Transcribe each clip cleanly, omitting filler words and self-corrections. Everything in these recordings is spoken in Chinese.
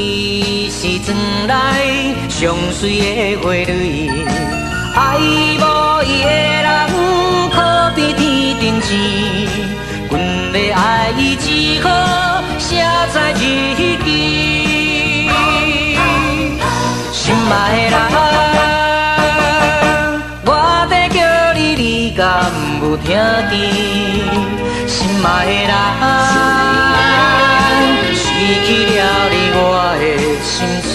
你是转来上水的花蕊，爱无伊的人可比天顶星。阮要爱伊只好写在日记。心爱的人，我在叫你，你敢有听见？心爱的人，失去了你，我的心碎。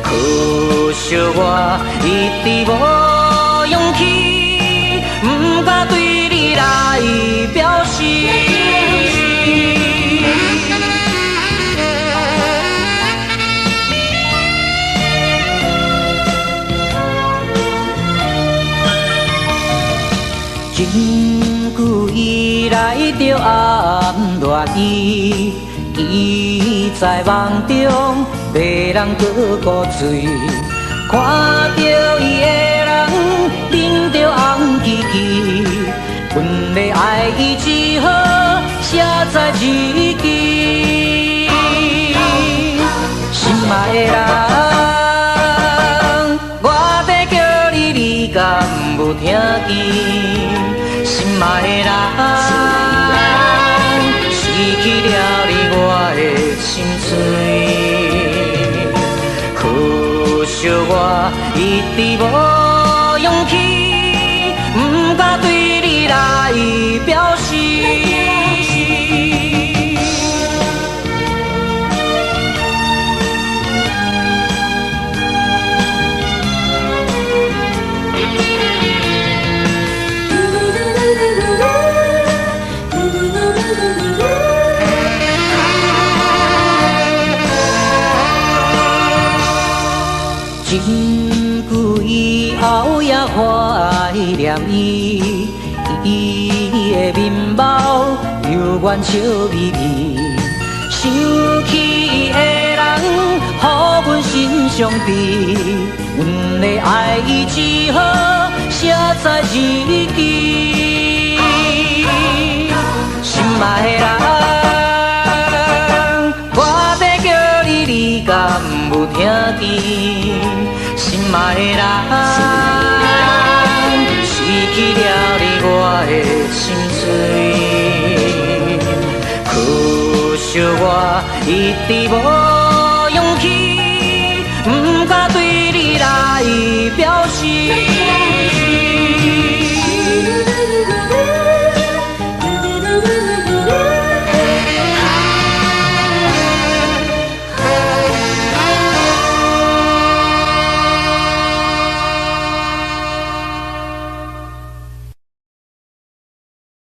可惜我一直无勇气，不敢对你来表示。真久以来着暗恋伊，伊在梦中被人搁古醉，看着伊的人啉着红旗旗，阮要爱伊只好写在日记。心爱的人，我在叫你，你敢有听见？心爱的人，失去了你，我的心碎。可惜我一直无勇气，不敢对你来表示。真久以后也怀念伊，伊的面貌犹原笑眯眯。想起伊的人，予阮心伤悲。阮的爱伊只好写在日记。心爱的人，我在叫你，你敢有听见？心爱的人，失去了你，我的心碎。可惜我一直无